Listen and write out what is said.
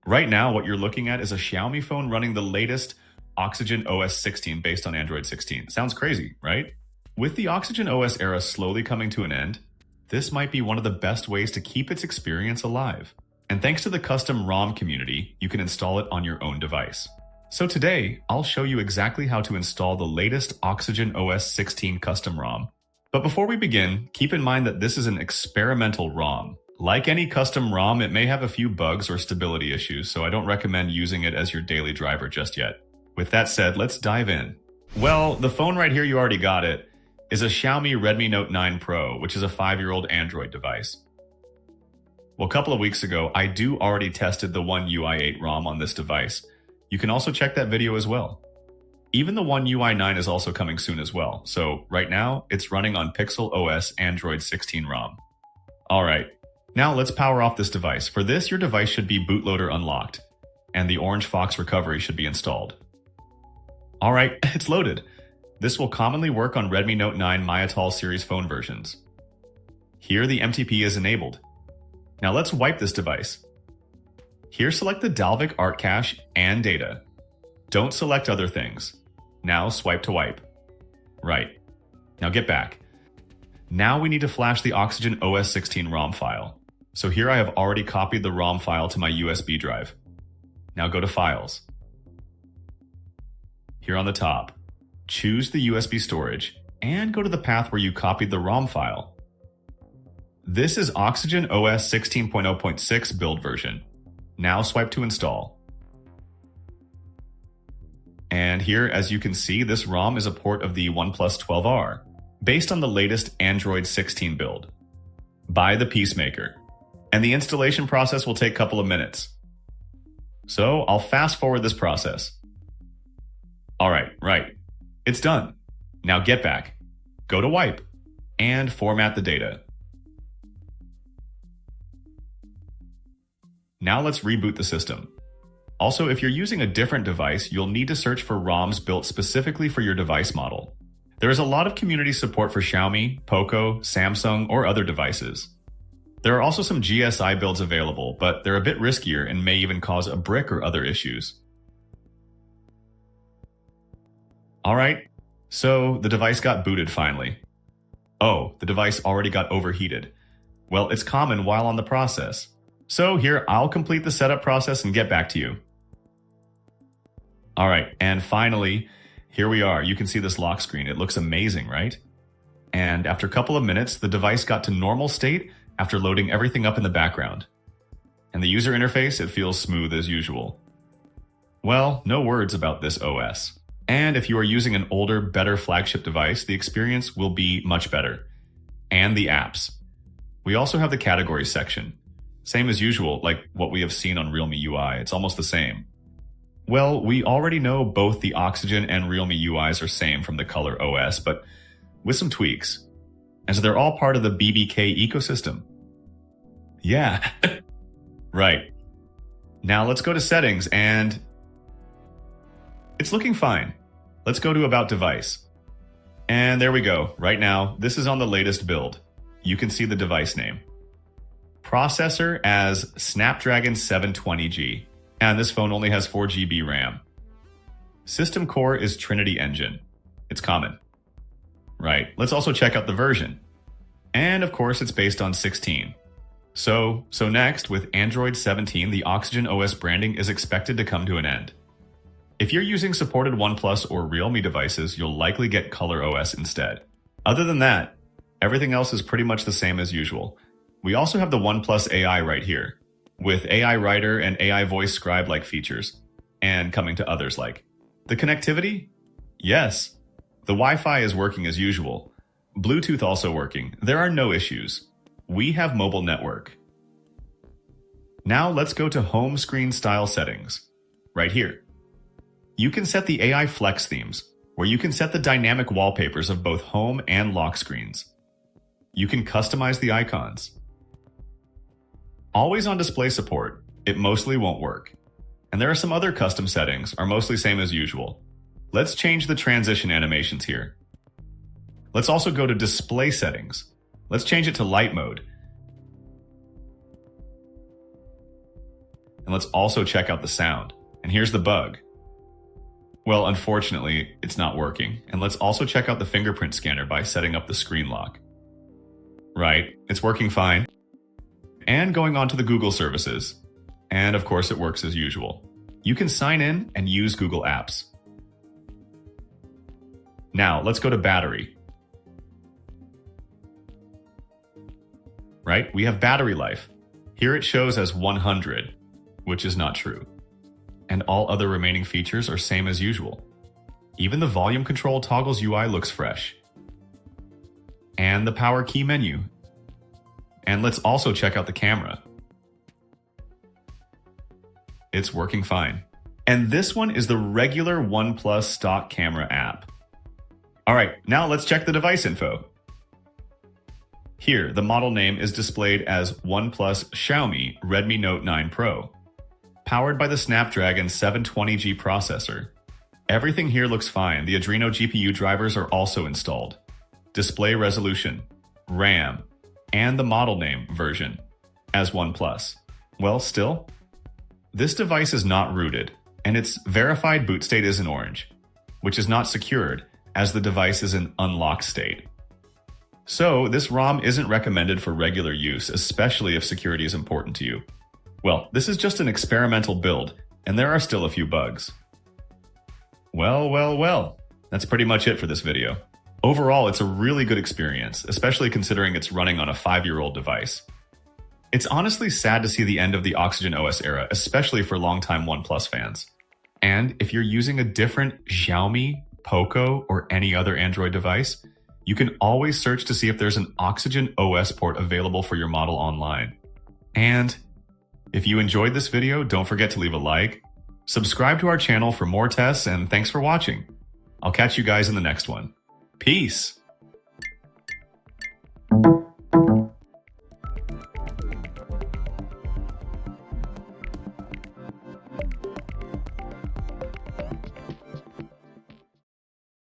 Right now, what you're looking at is a Xiaomi phone running the latest Oxygen OS 16 based on Android 16. Sounds crazy, right? With the Oxygen OS era slowly coming to an end, this might be one of the best ways to keep its experience alive. And thanks to the custom ROM community, you can install it on your own device. So today, I'll show you exactly how to install the latest Oxygen OS 16 custom ROM. But before we begin, keep in mind that this is an experimental ROM. Like any custom ROM, it may have a few bugs or stability issues, so I don't recommend using it as your daily driver just yet. With that said, let's dive in. Well, the phone right here, you already got it, is a Xiaomi Redmi Note 9 Pro, which is a 5-year-old Android device. Well, a couple of weeks ago, I already tested the One UI 8 ROM on this device. You can also check that video as well. Even the One UI 9 is also coming soon as well, so right now, it's running on Pixel OS Android 16 ROM. Alright, now let's power off this device. For this, your device should be bootloader unlocked, and the Orange Fox recovery should be installed. Alright, it's loaded. This will commonly work on Redmi Note 9 Myatol series phone versions. Here, the MTP is enabled. Now let's wipe this device. Here, select the Dalvik Art Cache and Data. Don't select other things. Now swipe to wipe. Right. Now get back. Now we need to flash the Oxygen OS 16 ROM file. So here I have already copied the ROM file to my USB drive. Now go to Files. Here on the top, choose the USB storage and go to the path where you copied the ROM file. This is Oxygen OS 16.0.6 build version. Now swipe to install. And here, as you can see, this ROM is a port of the OnePlus 12R, based on the latest Android 16 build, by the Peacemaker. And the installation process will take a couple of minutes. So I'll fast forward this process. Alright, right. It's done. Now get back. Go to wipe and format the data. Now let's reboot the system. Also, if you're using a different device, you'll need to search for ROMs built specifically for your device model. There is a lot of community support for Xiaomi, Poco, Samsung, or other devices. There are also some GSI builds available, but they're a bit riskier and may even cause a brick or other issues. Alright, so the device got booted finally. Oh, the device already got overheated. Well, it's common while on the process. So here, I'll complete the setup process and get back to you. Alright, and finally, here we are. You can see this lock screen. It looks amazing, right? And after a couple of minutes, the device got to normal state after loading everything up in the background. And the user interface, it feels smooth as usual. Well, no words about this OS. And if you are using an older, better flagship device, the experience will be much better. And the apps. We also have the categories section. Same as usual, like what we have seen on Realme UI. It's almost the same. Well, we already know both the Oxygen and Realme UIs are same from the Color OS, but with some tweaks, as they're all part of the BBK ecosystem. Yeah, right. Now let's go to settings and it's looking fine. Let's go to About Device. And there we go. Right now, this is on the latest build. You can see the device name. Processor as Snapdragon 720G. And this phone only has 4 GB RAM. System core is Trinity Engine. It's common. Right, let's also check out the version. And of course, it's based on 16. So next, with Android 17, the Oxygen OS branding is expected to come to an end. If you're using supported OnePlus or Realme devices, you'll likely get Color OS instead. Other than that, everything else is pretty much the same as usual. We also have the OnePlus AI right here, with AI Writer and AI Voice Scribe-like features, and coming to others like. The connectivity? Yes. The Wi-Fi is working as usual. Bluetooth also working. There are no issues. We have mobile network. Now let's go to home screen style settings. Right here. You can set the AI Flex themes, where you can set the dynamic wallpapers of both home and lock screens. You can customize the icons. Always on display support, it mostly won't work. And there are some other custom settings, are mostly same as usual. Let's change the transition animations here. Let's also go to display settings. Let's change it to light mode. And let's also check out the sound. And here's the bug. Well, unfortunately, it's not working. And let's also check out the fingerprint scanner by setting up the screen lock. Right, it's working fine. And going on to the Google services. And of course, it works as usual. You can sign in and use Google Apps. Now, let's go to battery. Right, we have battery life. Here it shows as 100, which is not true. And all other remaining features are same as usual. Even the volume control toggles UI looks fresh. And the power key menu. And let's also check out the camera. It's working fine. And this one is the regular OnePlus stock camera app. All right, now let's check the device info. Here, the model name is displayed as OnePlus Xiaomi Redmi Note 9 Pro. Powered by the Snapdragon 720G processor. Everything here looks fine. The Adreno GPU drivers are also installed. Display resolution, RAM, and the model name version as OnePlus. Well, still, this device is not rooted, and its verified boot state is in orange, which is not secured as the device is in unlocked state. So this ROM isn't recommended for regular use, especially if security is important to you. Well, this is just an experimental build, and there are still a few bugs. Well, that's pretty much it for this video. Overall, it's a really good experience, especially considering it's running on a 5-year-old device. It's honestly sad to see the end of the Oxygen OS era, especially for longtime OnePlus fans. And if you're using a different Xiaomi, Poco, or any other Android device, you can always search to see if there's an Oxygen OS port available for your model online. And if you enjoyed this video, don't forget to leave a like, subscribe to our channel for more tests, and thanks for watching. I'll catch you guys in the next one. Peace!